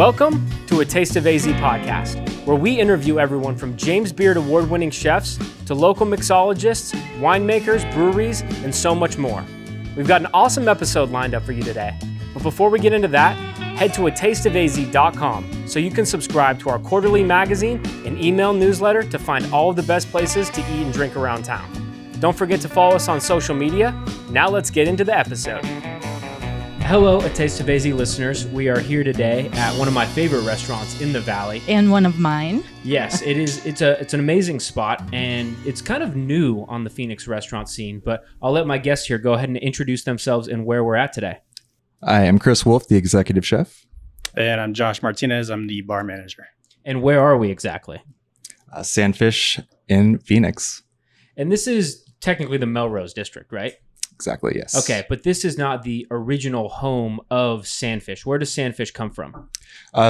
Welcome to A Taste of AZ podcast, where we interview everyone from James Beard award-winning chefs to local mixologists, winemakers, breweries, and so much more. We've got an awesome episode lined up for you today. But before we get into that, head to atasteofaz.com so you can subscribe to our quarterly magazine and email newsletter to find all of the best places to eat and drink around town. Don't forget to follow us on social media. Now let's get into the episode. Hello, A Taste of AZ listeners. We are here today at one of my favorite restaurants in the Valley. And one of mine. Yes, it is. It's an amazing spot, and it's kind of new on the Phoenix restaurant scene, but I'll let my guests here go ahead and introduce themselves and where we're at today. I am Chris Wolf, the executive chef. And I'm Josh Martinez. I'm the bar manager. And where are we exactly? Sandfish in Phoenix. And this is technically the Melrose District, right? Exactly, yes. Okay, but this is not the original home of Sandfish. Where does Sandfish come from?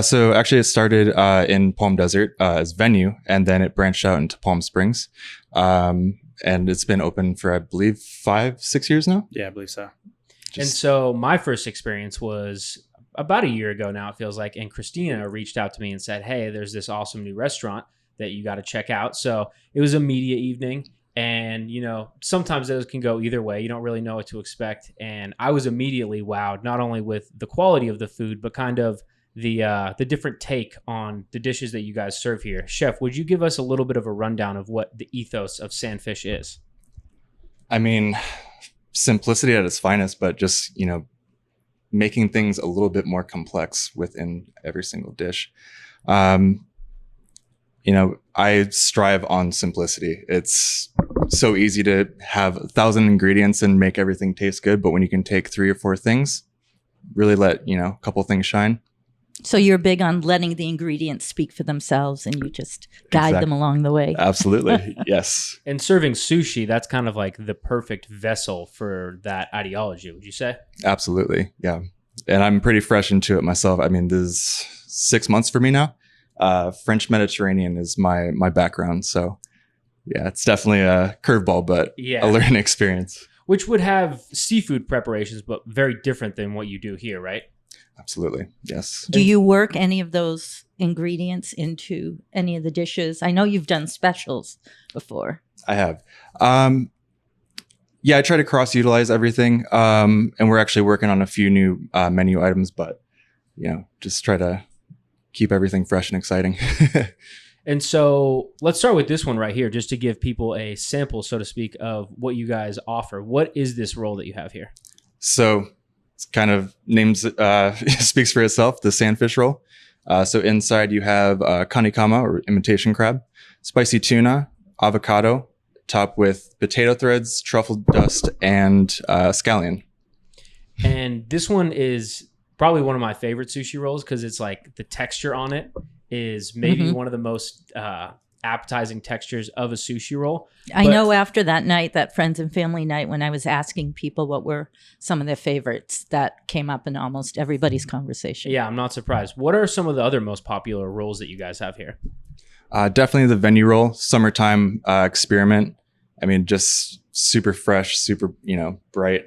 So actually it started in Palm Desert as venue, and then it branched out into Palm Springs. And it's been open for, I believe, 5-6 years now. Yeah, I believe so. And so my first experience was about a year ago now, it feels like, and Christina reached out to me and said, hey, there's this awesome new restaurant that you got to check out. So it was a media evening. And, you know, sometimes those can go either way. You don't really know what to expect. And I was immediately wowed, not only with the quality of the food, but kind of the different take on the dishes that you guys serve here. Chef, would you give us a little bit of a rundown of what the ethos of Sandfish is? I mean, simplicity at its finest, but just, you know, making things a little bit more complex within every single dish. You know, I strive on simplicity. It's so easy to have 1,000 ingredients and make everything taste good. But when you can take 3 or 4 things, really let, you know, a couple things shine. So you're big on letting the ingredients speak for themselves and you just guide them along the way. Absolutely. Yes. And serving sushi, that's kind of like the perfect vessel for that ideology, would you say? Absolutely. Yeah. And I'm pretty fresh into it myself. I mean, this is 6 months for me now. French Mediterranean is my background. So yeah, it's definitely a curveball, but a learning experience. Which would have seafood preparations, but very different than what you do here, right? Absolutely. Yes. Do you work any of those ingredients into any of the dishes? I know you've done specials before. I have. Yeah, I try to cross-utilize everything. And we're actually working on a few new menu items, but, you know, just try to keep everything fresh and exciting. And so let's start with this one right here, just to give people a sample, so to speak, of what you guys offer. What is this roll that you have here? So it's kind of names speaks for itself, the Sandfish roll. So inside you have kanikama, or imitation crab, spicy tuna, avocado, topped with potato threads, truffle dust, and scallion. And this one is probably one of my favorite sushi rolls because it's like the texture on it is maybe one of the most appetizing textures of a sushi roll. I know after that night, that friends and family night, when I was asking people what were some of their favorites, that came up in almost everybody's conversation. Yeah, I'm not surprised. What are some of the other most popular rolls that you guys have here? Definitely the venue roll, summertime experiment. I mean, just super fresh, super, you know, bright.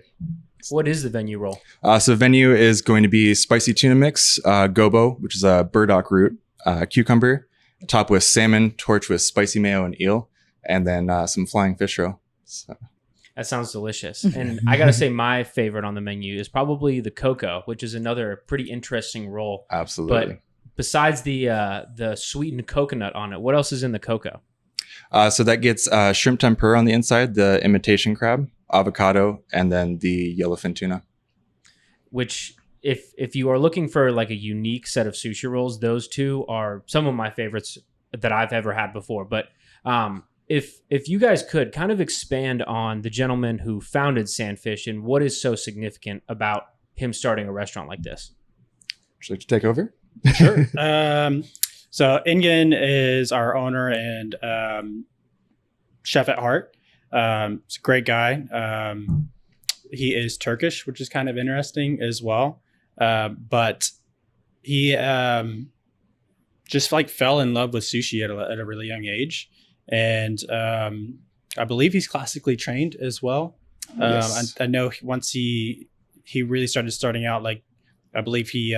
What is the venue roll? So venue is going to be spicy tuna mix, gobo, which is a burdock root, cucumber, topped with salmon, torched with spicy mayo and eel, and then some flying fish roe. So. That sounds delicious. And I got to say my favorite on the menu is probably the cocoa, which is another pretty interesting roll. Absolutely. But besides the sweetened coconut on it, what else is in the cocoa? So that gets shrimp tempura on the inside, the imitation crab, avocado, and then the yellowfin tuna. Which, if you are looking for like a unique set of sushi rolls, those two are some of my favorites that I've ever had before. But if you guys could kind of expand on the gentleman who founded Sandfish and what is so significant about him starting a restaurant like this. Would you like to take over? Sure. So Engin is our owner and chef at heart. He's a great guy. He is Turkish, which is kind of interesting as well. But he just like fell in love with sushi at a really young age. And I believe he's classically trained as well. Yes. I know once he really starting out, like I believe he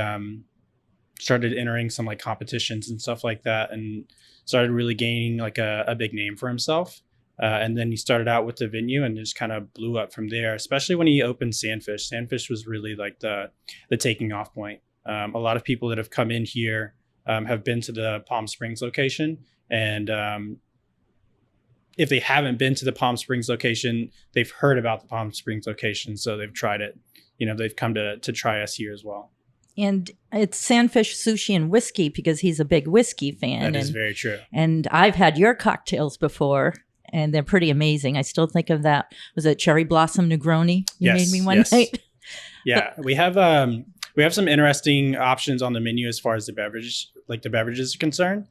started entering some like competitions and stuff like that, and started really gaining like a big name for himself. And then he started out with the venue and just kind of blew up from there, especially when he opened Sandfish. Sandfish was really like the taking off point. A lot of people that have come in here have been to the Palm Springs location. And if they haven't been to the Palm Springs location, they've heard about the Palm Springs location. So they've tried it. They've come to try us here as well. And it's Sandfish Sushi and Whiskey because he's a big whiskey fan. That is very true. And I've had your cocktails before, and they're pretty amazing. I still think of that. Was it Cherry Blossom Negroni? You made me one night. Yeah, we have some interesting options on the menu as far as the beverages are concerned.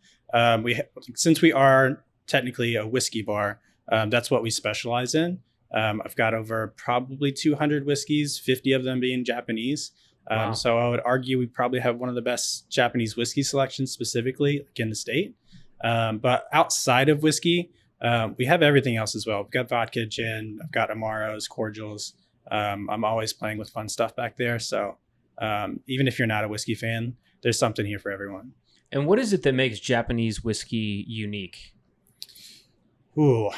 Since we are technically a whiskey bar, that's what we specialize in. I've got over probably 200 whiskeys, 50 of them being Japanese. Wow. So I would argue we probably have one of the best Japanese whiskey selections specifically in the state. But outside of whiskey, we have everything else as well. We've got vodka, gin, I've got Amaros, cordials. I'm always playing with fun stuff back there. So even if you're not a whiskey fan, there's something here for everyone. And what is it that makes Japanese whiskey unique? Ooh.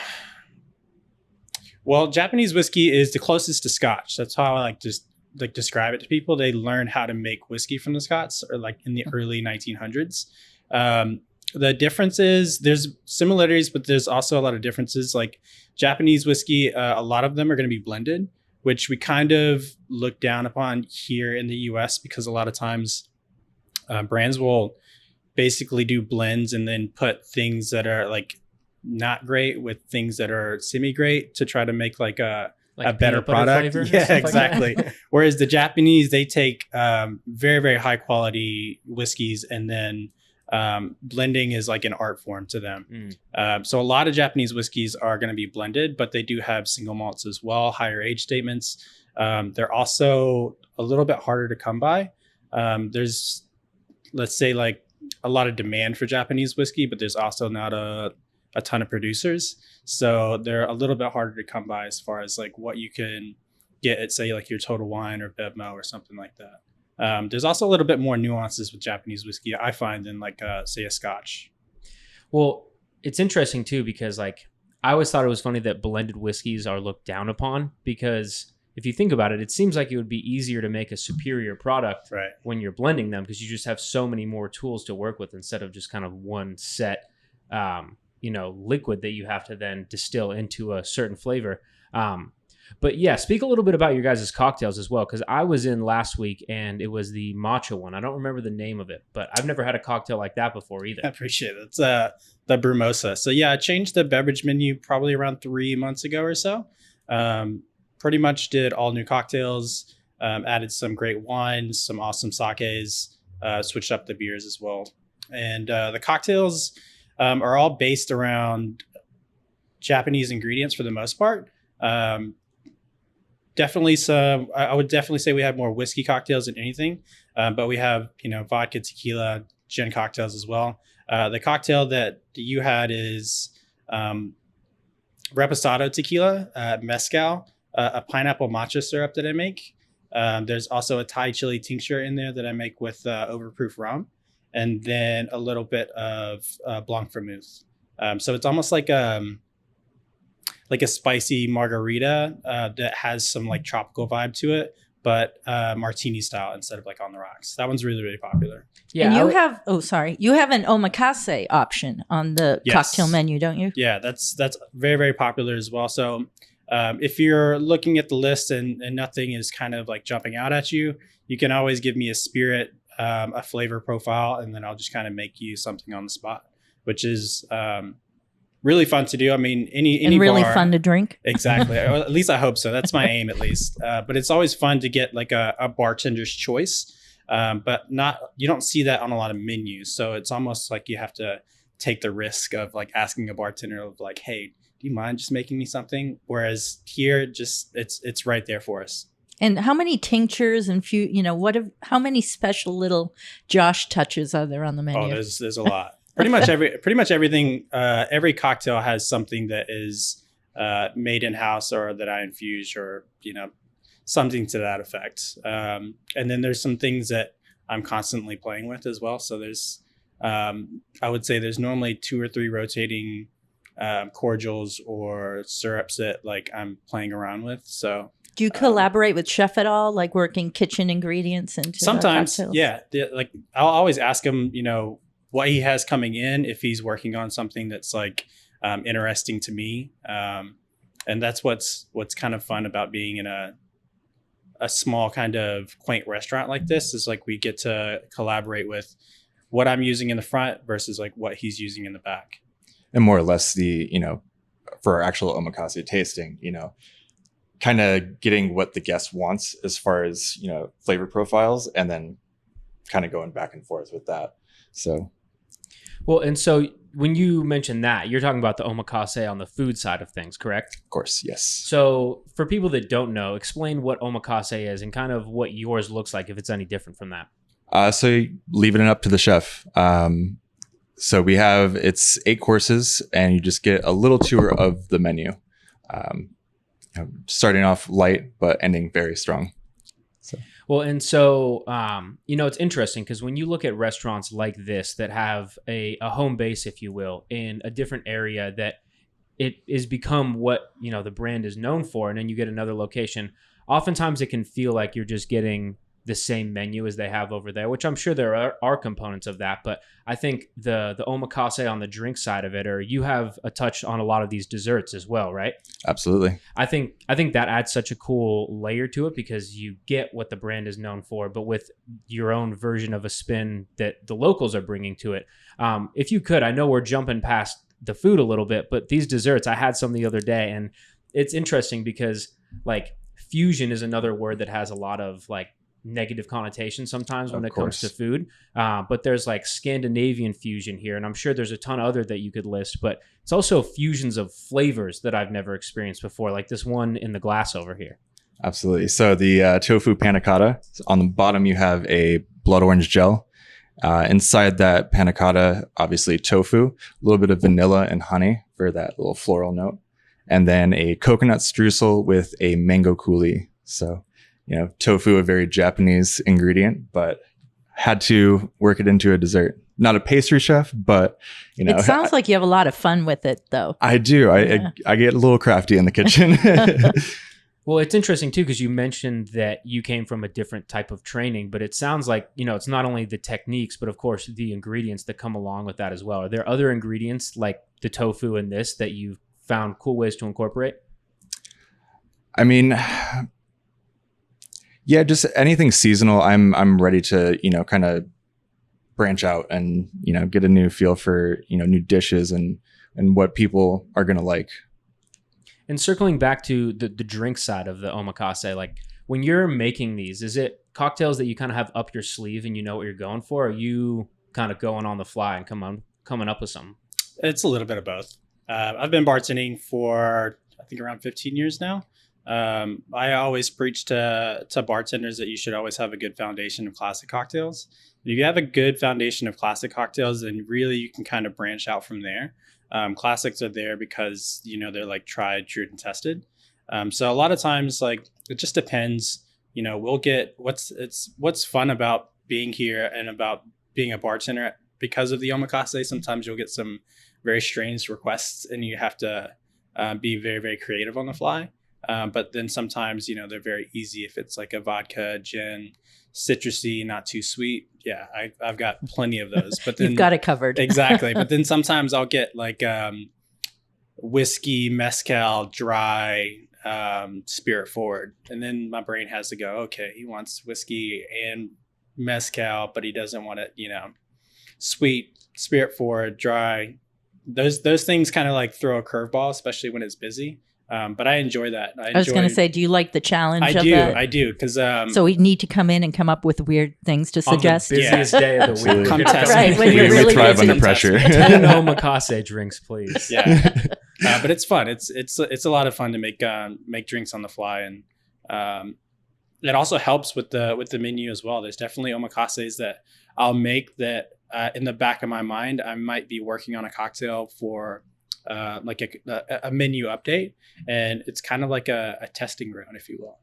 Well, Japanese whiskey is the closest to Scotch. That's how I like to describe it to people. They learned how to make whiskey from the Scots, or like in the early 1900s. The difference is there's similarities, but there's also a lot of differences. Like Japanese whiskey, a lot of them are going to be blended, which we kind of look down upon here in the US because a lot of times brands will basically do blends and then put things that are like not great with things that are semi-great to try to make like a better product. Yeah, exactly. Like whereas the Japanese, they take very, very high quality whiskeys, and then blending is like an art form to them. So a lot of Japanese whiskeys are going to be blended, but they do have single malts as well, higher age statements. They're also a little bit harder to come by. There's, let's say, like a lot of demand for Japanese whiskey, but there's also not a ton of producers. So they're a little bit harder to come by as far as like what you can get at, say, like your Total Wine or Bevmo or something like that. There's also a little bit more nuances with Japanese whiskey, I find, than like, say, a Scotch. Well, it's interesting too, because like I always thought it was funny that blended whiskeys are looked down upon, because if you think about it, it seems like it would be easier to make a superior product when you're blending them, because you just have so many more tools to work with instead of just kind of one set liquid that you have to then distill into a certain flavor. But yeah, speak a little bit about your guys' cocktails as well, because I was in last week and it was the matcha one. I don't remember the name of it, but I've never had a cocktail like that before either. I appreciate it. It's the Brumosa. So yeah, I changed the beverage menu probably around 3 months ago or so. Pretty much did all new cocktails, added some great wines, some awesome sakes, switched up the beers as well. And the cocktails are all based around Japanese ingredients for the most part. Definitely some, I would definitely say we have more whiskey cocktails than anything, but we have, vodka, tequila, gin cocktails as well. The cocktail that you had is reposado tequila, mezcal, a pineapple matcha syrup that I make. There's also a Thai chili tincture in there that I make with overproof rum, and then a little bit of blanc vermouth. So it's almost like a spicy margarita that has some like tropical vibe to it, but martini style instead of like on the rocks. That one's really, really popular. Yeah, and you have an omakase option on the cocktail menu, don't you? Yeah, that's very, very popular as well. So if you're looking at the list and nothing is kind of like jumping out at you, you can always give me a spirit, a flavor profile, and then I'll just kind of make you something on the spot, which is really fun to do. I mean, any and really bar, fun to drink. Exactly. Or at least I hope so. That's my aim, at least. But it's always fun to get like a bartender's choice. But you don't see that on a lot of menus. So it's almost like you have to take the risk of like asking a bartender of like, hey, do you mind just making me something? Whereas here, just it's right there for us. And how many tinctures and how many special little Josh touches are there on the menu? Oh, there's a lot. Pretty much everything. Every cocktail has something that is made in house or that I infuse, or something to that effect. And then there's some things that I'm constantly playing with as well. So there's, I would say there's normally 2 or 3 rotating cordials or syrups that like I'm playing around with. So Do you collaborate with chef at all, like working kitchen ingredients into the sometimes, cocktails? yeah. Like I'll always ask him, what he has coming in, if he's working on something that's like interesting to me. And that's what's kind of fun about being in a small kind of quaint restaurant like this, is like we get to collaborate with what I'm using in the front versus like what he's using in the back. And more or less for our actual omakase tasting, kind of getting what the guest wants as far as, flavor profiles, and then kind of going back and forth with that. So. Well, and so when you mention that, you're talking about the omakase on the food side of things, correct? Of course, yes. So for people that don't know, explain what omakase is and kind of what yours looks like, if it's any different from that. So leaving it up to the chef. So it's 8 courses, and you just get a little tour of the menu. Starting off light, but ending very strong. Well, and so, it's interesting because when you look at restaurants like this that have a home base, if you will, in a different area that it is become what, the brand is known for, and then you get another location, oftentimes it can feel like you're just getting the same menu as they have over there, which I'm sure there are components of that. But I think the omakase on the drink side of it, or you have a touch on a lot of these desserts as well, right? Absolutely. I think that adds such a cool layer to it, because you get what the brand is known for, but with your own version of a spin that the locals are bringing to it. If you could, I know we're jumping past the food a little bit, but these desserts, I had some the other day, and it's interesting because like fusion is another word that has a lot of like negative connotation sometimes when it comes to food, but there's like Scandinavian fusion here, and I'm sure there's a ton of other that you could list, but it's also fusions of flavors that I've never experienced before, like this one in the glass over here. Absolutely. So the tofu panna cotta, on the bottom you have a blood orange gel. Inside that panna cotta, obviously tofu, a little bit of vanilla and honey for that little floral note, and then a coconut streusel with a mango coulis. So tofu, a very Japanese ingredient, but had to work it into a dessert. Not a pastry chef, but it sounds like you have a lot of fun with it, though. I do. Yeah. I get a little crafty in the kitchen. Well, it's interesting too, because you mentioned that you came from a different type of training, but it sounds like, it's not only the techniques, but of course the ingredients that come along with that as well. Are there other ingredients like the tofu in this that you've found cool ways to incorporate? I mean, yeah, just anything seasonal. I'm ready to, kind of branch out and, get a new feel for, new dishes and what people are going to like. And circling back to the drink side of the omakase, like when you're making these, is it cocktails that you kind of have up your sleeve and you know what you're going for? Or are you kind of going on the fly and coming up with something? It's a little bit of both. I've been bartending for, I think, around 15 years now. I always preach to bartenders that you should always have a good foundation of classic cocktails. If you have a good foundation of classic cocktails, then really you can kind of branch out from there. Classics are there because, they're like tried, true, and tested. So a lot of times, like, it just depends, we'll get what's fun about being here and about being a bartender because of the omakase. Sometimes you'll get some very strange requests and you have to be very, very creative on the fly. But then sometimes, they're very easy. If it's like a vodka, gin, citrusy, not too sweet. Yeah, I've got plenty of those. But then You've got it covered. Exactly. But then sometimes I'll get like whiskey, mezcal, dry, spirit forward. And then my brain has to go, okay, he wants whiskey and mezcal, but he doesn't want it, sweet, spirit forward, dry. Those things kind of like throw a curveball, especially when it's busy. But I enjoy that. I was going to say, do you like the challenge I of do. that? I do. Because so we need to come in and come up with weird things to suggest. On the busiest day of the week. Come test Right, me. when you're really we thrive busy. under pressure. 10 omakase drinks, please. Yeah. But it's fun. It's a lot of fun to make drinks on the fly, and it also helps with the menu as well. There's definitely omakases that I'll make that in the back of my mind I might be working on a cocktail for like a menu update, and it's kind of like a testing ground, if you will.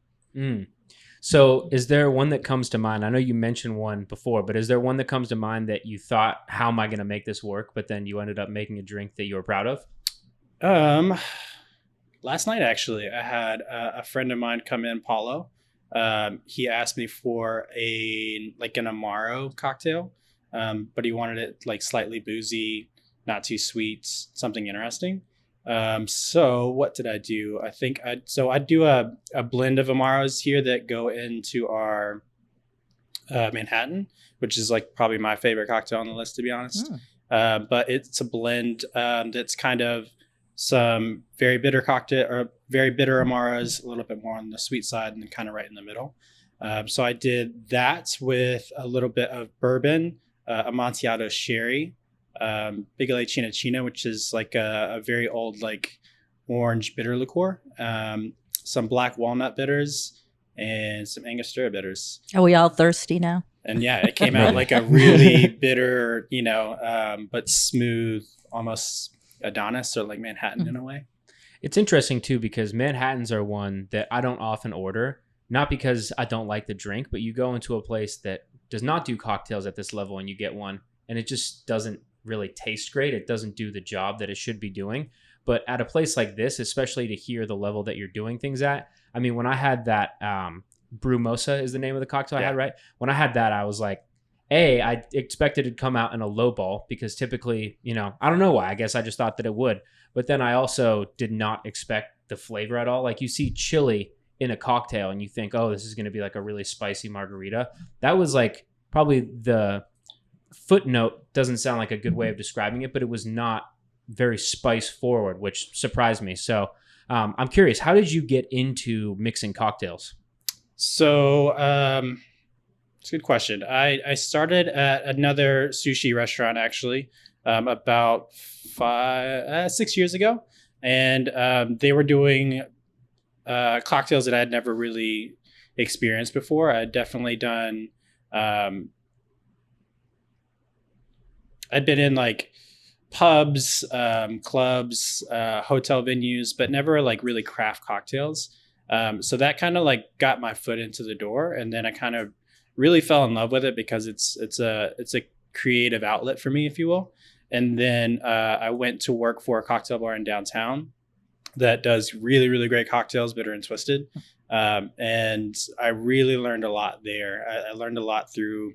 So is there one that comes to mind? I know you mentioned one before, but is there one that comes to mind that you thought, how am I going to make this work? But then you ended up making a drink that you were proud of? Last night, actually, I had a friend of mine come in, Paulo. He asked me for an Amaro cocktail, but he wanted it like slightly boozy, not too sweet, something interesting. So what did I do? I do a blend of Amaros here that go into our Manhattan, which is like probably my favorite cocktail on the list, to be honest. But it's a blend that's kind of some very bitter cocktail or very bitter Amaras, a little bit more on the sweet side, and then kind of right in the middle. So I did that with a little bit of bourbon, Amontillado sherry, Bigale China, which is like a very old like orange bitter liqueur, some black walnut bitters, and some Angostura bitters. Are we all thirsty now? And yeah, it came out like a really bitter, but smooth, almost Adonis or like Manhattan in a way. It's interesting too, because Manhattans are one that I don't often order, not because I don't like the drink, but you go into a place that does not do cocktails at this level and you get one and it just doesn't really taste great. It doesn't do the job that it should be doing. But at a place like this, especially to hear the level that you're doing things at, I mean, when I had that Brumosa is the name of the cocktail I had, right? When I had that, I was like, I expected it to come out in a low ball because typically, I don't know why. I guess I just thought that it would. But then I also did not expect the flavor at all. Like you see chili in a cocktail and you think, oh, this is going to be like a really spicy margarita. That was like probably the footnote doesn't sound like a good way of describing it, but it was not very spice forward, which surprised me. So I'm curious, how did you get into mixing cocktails? So it's a good question. I started at another sushi restaurant actually about 6 years ago, and they were doing cocktails that I had never really experienced before. I had definitely done. I'd been in like pubs, clubs, hotel venues, but never like really craft cocktails. So that kind of like got my foot into the door, and then I kind of really fell in love with it because it's a creative outlet for me, if you will. And then I went to work for a cocktail bar in downtown that does really, really great cocktails, bitter and twisted. And I really learned a lot there. I learned a lot through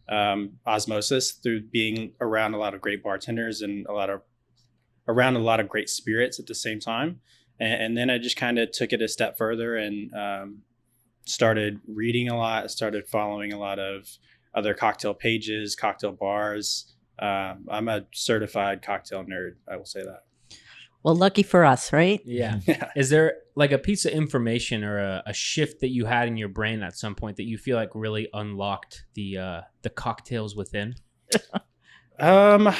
osmosis, through being around a lot of great bartenders and around a lot of great spirits at the same time. And then I just kind of took it a step further and started reading a lot, started following a lot of other cocktail pages, cocktail bars. I'm a certified cocktail nerd, I will say that. Well, lucky for us, right? Yeah. Is there like a piece of information or a shift that you had in your brain at some point that you feel like really unlocked the cocktails within? I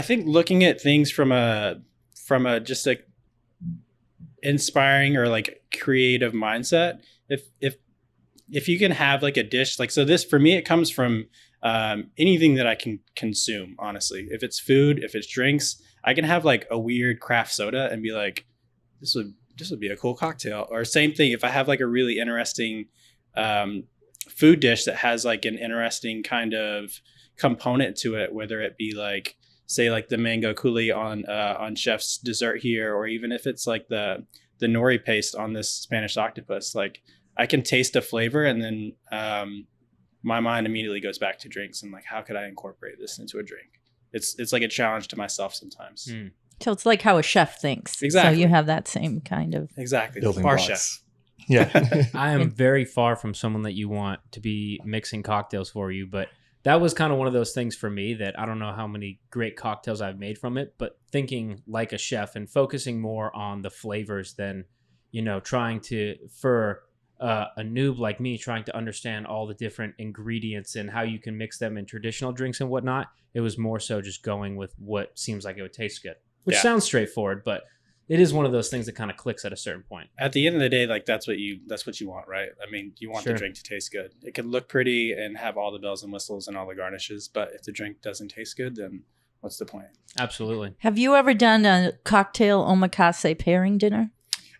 think looking at things from a just like inspiring or like creative mindset. If you can have like a dish like, so this for me, it comes from anything that I can consume, honestly. If it's food, if it's drinks, I can have like a weird craft soda and be like, this would be a cool cocktail. Or same thing, if I have like a really interesting food dish that has like an interesting kind of component to it, whether it be like, say like the mango coulis on Chef's dessert here, or even if it's like the nori paste on this Spanish octopus, like I can taste a flavor and then my mind immediately goes back to drinks and like, how could I incorporate this into a drink? It's like a challenge to myself sometimes. Mm. So it's like how a chef thinks. Exactly. So you have that same kind of building bar chef. Yeah. I am very far from someone that you want to be mixing cocktails for you, but that was kind of one of those things for me that I don't know how many great cocktails I've made from it, but thinking like a chef and focusing more on the flavors than, trying to, for a noob like me, trying to understand all the different ingredients and how you can mix them in traditional drinks and whatnot. It was more so just going with what seems like it would taste good, which sounds straightforward, but it is one of those things that kind of clicks at a certain point. At the end of the day, like that's what you want, right? I mean, you want the drink to taste good. It can look pretty and have all the bells and whistles and all the garnishes, but if the drink doesn't taste good, then what's the point? Absolutely. Have you ever done a cocktail omakase pairing dinner?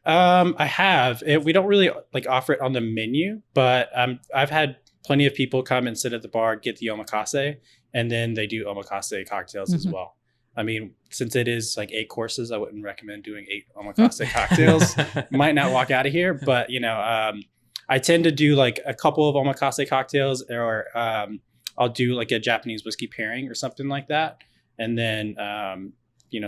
I have. We don't really like offer it on the menu, but I've had plenty of people come and sit at the bar, get the omakase, and then they do omakase cocktails as well. I mean, since it is like 8 courses, I wouldn't recommend doing 8 omakase cocktails. Might not walk out of here, but I tend to do like a couple of omakase cocktails, or I'll do like a Japanese whiskey pairing or something like that. And then,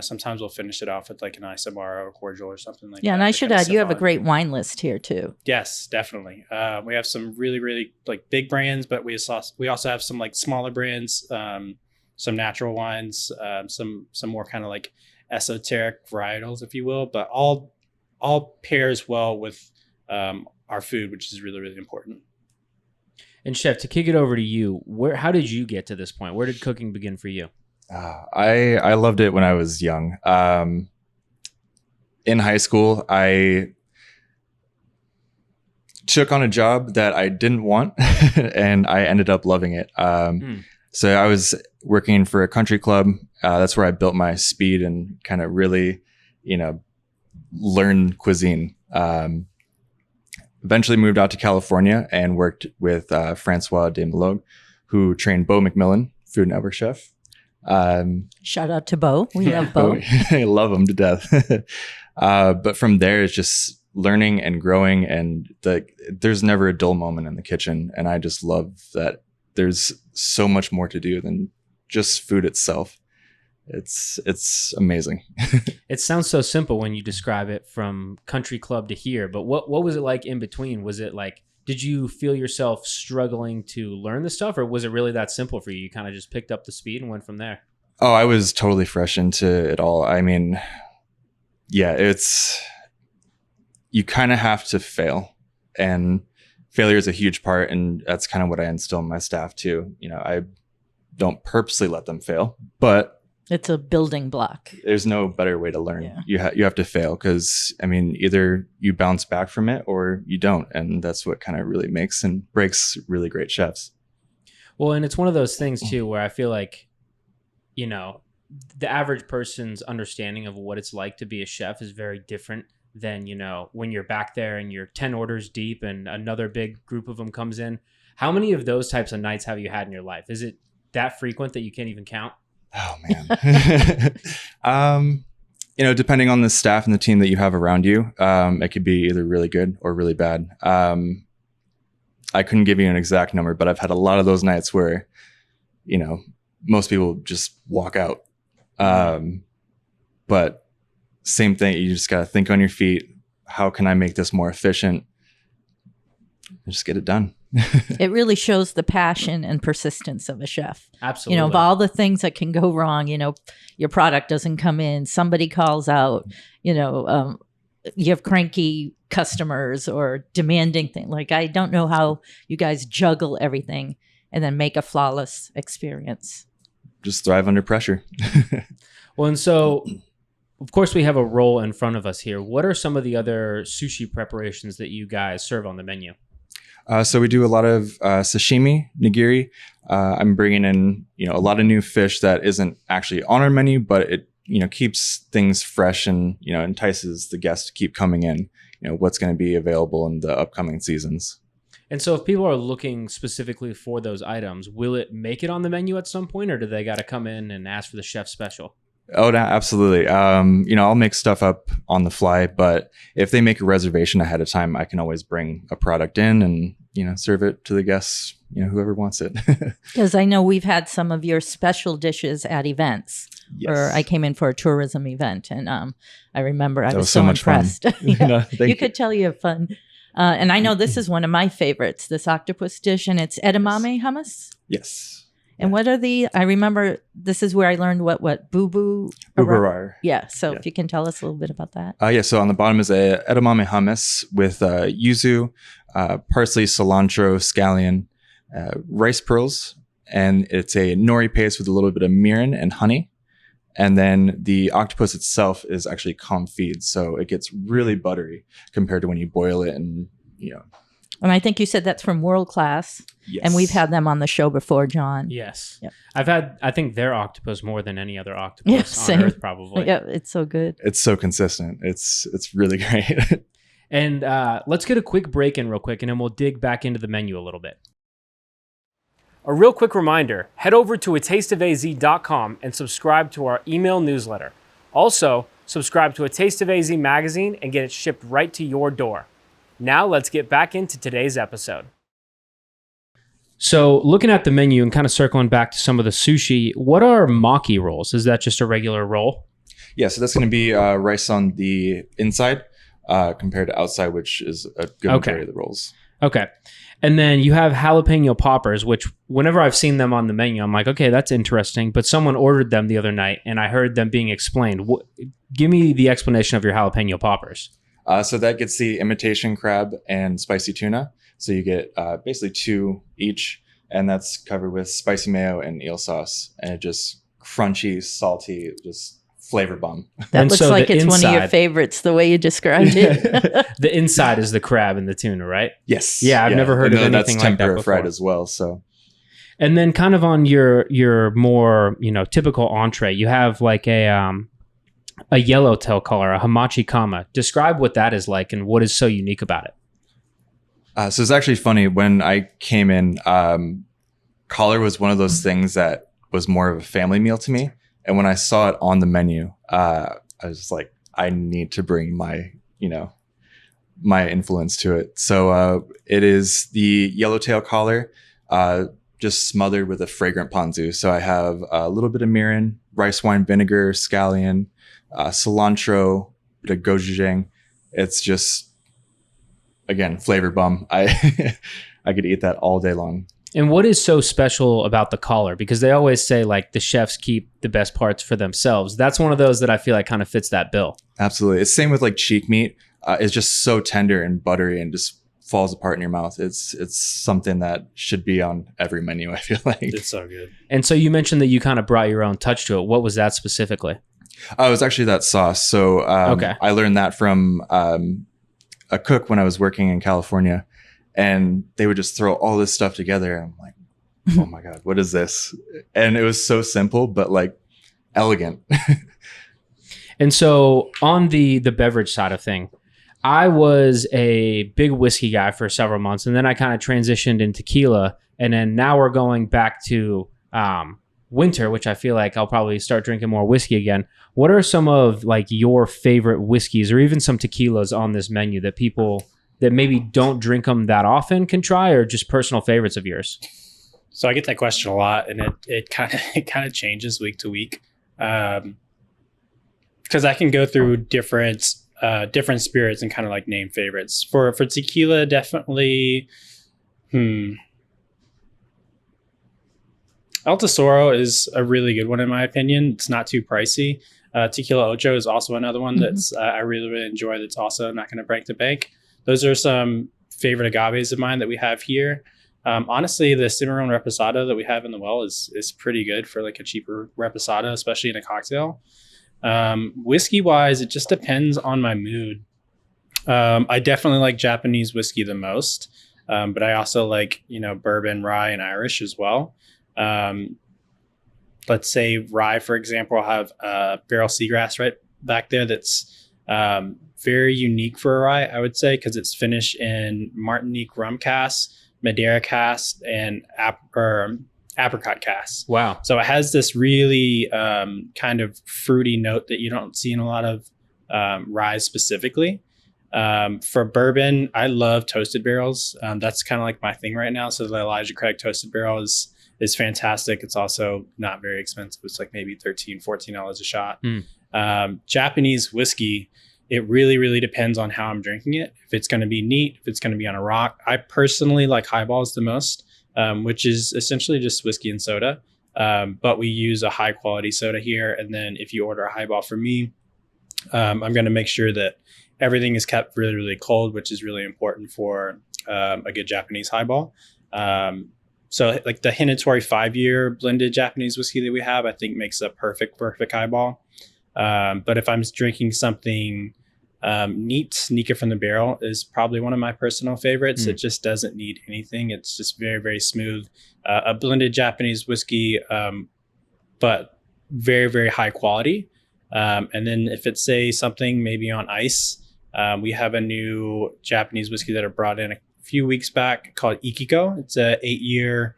sometimes we'll finish it off with like an ISMR or a cordial or something like that. Yeah, and I should add, you have a great wine list here too. Yes, definitely. We have some really, really like big brands, but we also have some like smaller brands, some natural wines, some more kind of like esoteric varietals, if you will, but all pairs well with our food, which is really, really important. And Chef, to kick it over to you, how did you get to this point? Where did cooking begin for you? I loved it when I was young. In high school, I took on a job that I didn't want, and I ended up loving it. So I was working for a country club. That's where I built my speed and kind of really, learned cuisine. Eventually moved out to California and worked with Francois Desmalog, who trained Bo McMillan, Food Network chef. Shout out to Bo. We love Bo. I love him to death. But from there, it's just learning and growing, and there's never a dull moment in the kitchen. And I just love that there's so much more to do than just food itself. It's amazing. It sounds so simple when you describe it from country club to here, but what was it like in between? Was it like, did you feel yourself struggling to learn the stuff, or was it really that simple for you? You kind of just picked up the speed and went from there? Oh, I was totally fresh into it all. I mean, yeah, you kind of have to fail, and failure is a huge part. And that's kind of what I instill in my staff too. I don't purposely let them fail, but it's a building block. There's no better way to learn. Yeah. You have to fail, because either you bounce back from it or you don't, and that's what kind of really makes and breaks really great chefs. Well, and it's one of those things too where I feel like the average person's understanding of what it's like to be a chef is very different than when you're back there and you're 10 orders deep and another big group of them comes in. How many of those types of nights have you had in your life? Is it that frequent that you can't even count? Oh man. Depending on the staff and the team that you have around you, it could be either really good or really bad. I couldn't give you an exact number, but I've had a lot of those nights where, most people just walk out. But same thing, you just got to think on your feet. How can I make this more efficient? And just get it done. It really shows the passion and persistence of a chef. Absolutely. Of all the things that can go wrong, your product doesn't come in, somebody calls out, you have cranky customers or demanding things. Like, I don't know how you guys juggle everything and then make a flawless experience. Just thrive under pressure. Well, and so, of course, we have a roll in front of us here. What are some of the other sushi preparations that you guys serve on the menu? So we do a lot of sashimi, nigiri. I'm bringing in, a lot of new fish that isn't actually on our menu, but it, keeps things fresh and, entices the guests to keep coming in, what's going to be available in the upcoming seasons. And so if people are looking specifically for those items, will it make it on the menu at some point, or do they got to come in and ask for the chef special? Oh, no, absolutely. I'll make stuff up on the fly, but if they make a reservation ahead of time, I can always bring a product in and, serve it to the guests, whoever wants it. Because I know we've had some of your special dishes at events. Yes. Or I came in for a tourism event, and I remember I was so so much impressed. fun. You could tell you have fun. And I know this is one of my favorites, this octopus dish, and it's edamame hummus. Yes. And what are I remember this is where I learned what bubu. Bubarar. Yeah. So if you can tell us a little bit about that. So on the bottom is a edamame hummus with yuzu, parsley, cilantro, scallion, rice pearls, and it's a nori paste with a little bit of mirin and honey. And then the octopus itself is actually confit, so it gets really buttery compared to when you boil it and. And I think you said that's from World Class. Yes. And we've had them on the show before, John. Yes. Yep. I think their octopus more than any other Yeah, octopus same. on Earth, probably. Yeah, it's so good. It's so consistent. It's really great. And let's get a quick break in real quick, and then we'll dig back into the menu a little bit. A real quick reminder, head over to atasteofaz.com and subscribe to our email newsletter. Also, subscribe to A Taste of AZ magazine and get it shipped right to your door. Now let's get back into today's episode. So looking at the menu and kind of circling back to some of the sushi, what are maki rolls? Is that just a regular roll? Yeah, so that's going to be rice on the inside compared to outside, which is a good majority of the rolls. Okay. And then you have jalapeno poppers, which whenever I've seen them on the menu, I'm like, okay, that's interesting. But someone ordered them the other night and I heard them being explained. Give me the explanation of your jalapeno poppers. So that gets the imitation crab and spicy tuna. So you get basically 2 each, and that's covered with spicy mayo and eel sauce. And it just crunchy, salty, just flavor bomb. That And looks so like the it's one of your inside- favorites, the way you described it. The inside is the crab and the tuna, right? Yes. Yeah, I've never heard of And anything that's like that tempura before. fried as well. So And then kind of on your more, typical entree, you have like a yellowtail color, a hamachi kama. Describe what that is like and what is so unique about it. So it's actually funny. When I came in, collar was one of those things that was more of a family meal to me. And when I saw it on the menu, I was just like, I need to bring my influence to it. So it is the yellowtail collar, just smothered with a fragrant ponzu. So I have a little bit of mirin, rice wine vinegar, scallion, cilantro, bit of gochujang. It's just, again, flavor bomb. I could eat that all day long. And what is so special about the collar? Because they always say like the chefs keep the best parts for themselves. That's one of those that I feel like kind of fits that bill. Absolutely. It's same with like cheek meat. It's just so tender and buttery and just falls apart in your mouth. It's something that should be on every menu, I feel like. It's so good. And so you mentioned that you kind of brought your own touch to it. What was that specifically? It was actually that sauce. So Okay. I learned that from a cook when I was working in California, and they would just throw all this stuff together. And I'm like, oh my God, what is this? And it was so simple, but like elegant. And so on the beverage side of thing, I was a big whiskey guy for several months, and then I kind of transitioned into tequila, and then now we're going back to winter, which I feel like I'll probably start drinking more whiskey again. What are some of like your favorite whiskeys or even some tequilas on this menu that people that maybe don't drink them that often can try, or just personal favorites of yours? So I get that question a lot, and it kind of changes week to week, because I can go through different spirits and kind of like name favorites. For tequila, definitely, El Tesoro is a really good one in my opinion. It's not too pricey. Tequila Ocho is also another one that's I really, really enjoy. That's also not going to break the bank. Those are some favorite agaves of mine that we have here. Honestly, the Cimarron Reposado that we have in the well is pretty good for like a cheaper Reposado, especially in a cocktail. Whiskey wise, it just depends on my mood. I definitely like Japanese whiskey the most, but I also like, bourbon, rye, and Irish as well. Let's say rye, for example, I'll have barrel seagrass right back there. That's very unique for a rye, I would say, because it's finished in Martinique rum cask, Madeira cask, and apricot cask. Wow. So it has this really kind of fruity note that you don't see in a lot of rye specifically. For bourbon, I love toasted barrels. That's kind of like my thing right now. So the Elijah Craig toasted barrel is fantastic. It's also not very expensive. It's like maybe $13, $14 a shot. Japanese whiskey, it really, really depends on how I'm drinking it. If it's going to be neat, if it's going to be on a rock. I personally like highballs the most, which is essentially just whiskey and soda. But we use a high quality soda here. And then if you order a highball from me, I'm going to make sure that everything is kept really, really cold, which is really important for a good Japanese highball. So like the Hinatory 5-year blended Japanese whiskey that we have, I think makes a perfect highball. But if I'm drinking something Neat Sneaker from the Barrel is probably one of my personal favorites. It just doesn't need anything. It's just very, very smooth. A blended Japanese whiskey, but very, very high quality. And then if it's say something maybe on ice, we have a new Japanese whiskey that I brought in a few weeks back called Ikiko. It's a 8-year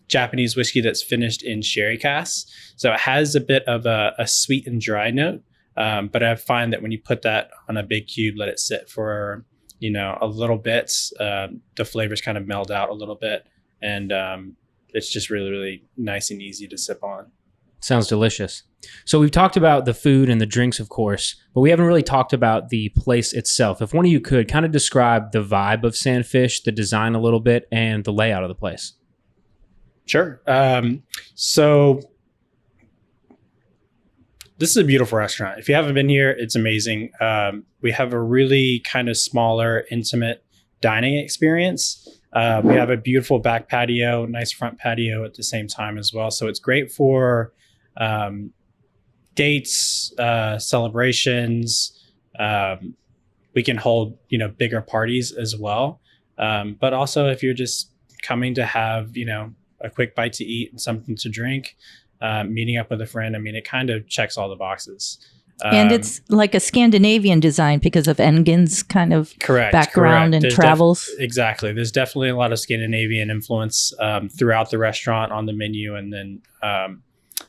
Japanese whiskey that's finished in sherry casks. So it has a bit of a sweet and dry note. But I find that when you put that on a big cube, let it sit for, a little bit, the flavors kind of meld out a little bit. And it's just really, really nice and easy to sip on. Sounds delicious. So we've talked about the food and the drinks, of course, but we haven't really talked about the place itself. If one of you could kind of describe the vibe of Sandfish, the design a little bit, and the layout of the place. Sure. So this is a beautiful restaurant. If you haven't been here, it's amazing. We have a really kind of smaller, intimate dining experience. We have a beautiful back patio, nice front patio at the same time as well. So it's great for dates, celebrations. We can hold, bigger parties as well. But also if you're just coming to have, a quick bite to eat and something to drink, meeting up with a friend, it kind of checks all the boxes. And it's like a Scandinavian design because of Engin's kind of background and travels. Exactly. There's definitely a lot of Scandinavian influence throughout the restaurant, on the menu, and then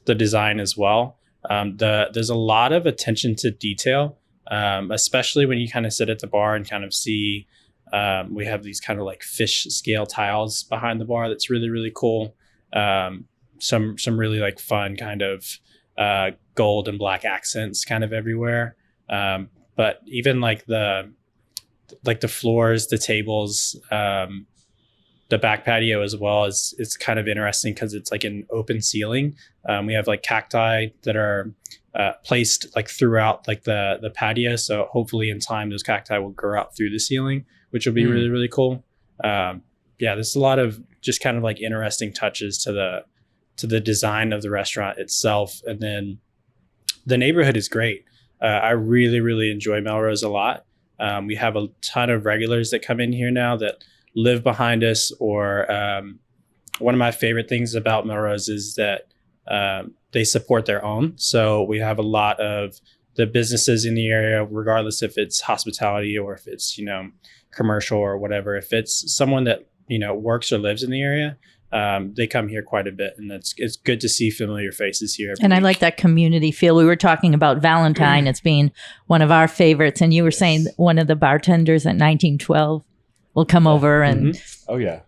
the design as well. There's a lot of attention to detail, especially when you kind of sit at the bar and kind of see, we have these kind of like fish scale tiles behind the bar. That's really, really cool. Some really like fun kind of gold and black accents kind of everywhere. But even like the floors, the tables, the back patio as well it's kind of interesting because it's like an open ceiling. We have like cacti that are placed like throughout like the patio. So hopefully in time, those cacti will grow out through the ceiling, which will be really, really cool. There's a lot of just kind of like interesting touches to the design of the restaurant itself. And then the neighborhood is great. I really, really enjoy Melrose a lot. We have a ton of regulars that come in here now that live behind us, or one of my favorite things about Melrose is that they support their own. So we have a lot of the businesses in the area, regardless if it's hospitality or if it's, commercial or whatever. If it's someone that, works or lives in the area, they come here quite a bit, and it's good to see familiar faces here. And I like that community feel. We were talking about Valentine as being one of our favorites, and you were saying one of the bartenders at 1912 will come over and oh yeah,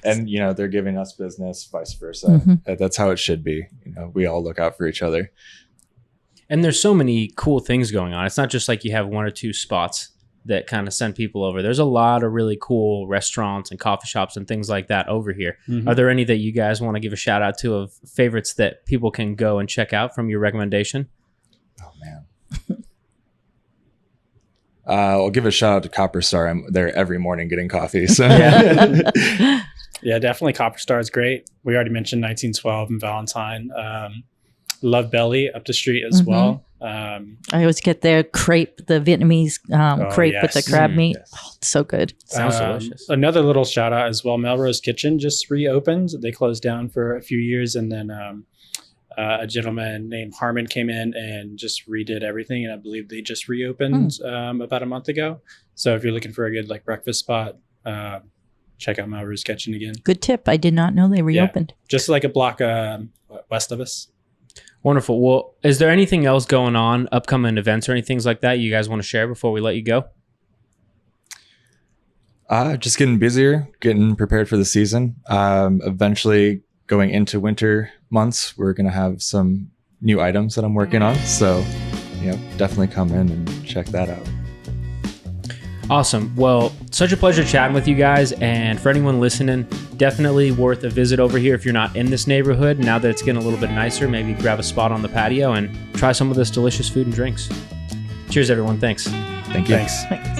and they're giving us business, vice versa. That's how it should be. We all look out for each other. And there's so many cool things going on. It's not just like you have one or two spots that kind of send people over. There's a lot of really cool restaurants and coffee shops and things like that over here. Are there any that you guys want to give a shout out to of favorites that people can go and check out from your recommendation? Oh man. I'll give a shout out to Copper Star. I'm there every morning getting coffee. So yeah, definitely Copper Star is great. We already mentioned 1912 and Valentine. Love Belly up the street as well. I always get their crepe, the Vietnamese crepe with the crab meat. Yes. Oh, it's so good. Sounds delicious. Another little shout out as well. Melrose Kitchen just reopened. They closed down for a few years, and then a gentleman named Harmon came in and just redid everything. And I believe they just reopened about a month ago. So if you're looking for a good like breakfast spot, check out Melrose Kitchen again. Good tip. I did not know they reopened. Yeah, just like a block west of us. Wonderful. Well, is there anything else going on, upcoming events or anything like that you guys want to share before we let you go? Just getting busier, getting prepared for the season. Eventually going into winter months, we're going to have some new items that I'm working on. So, definitely come in and check that out. Awesome. Well, such a pleasure chatting with you guys. And for anyone listening, definitely worth a visit over here if you're not in this neighborhood. Now that it's getting a little bit nicer, maybe grab a spot on the patio and try some of this delicious food and drinks. Cheers, everyone. Thanks. Thank you. Thanks.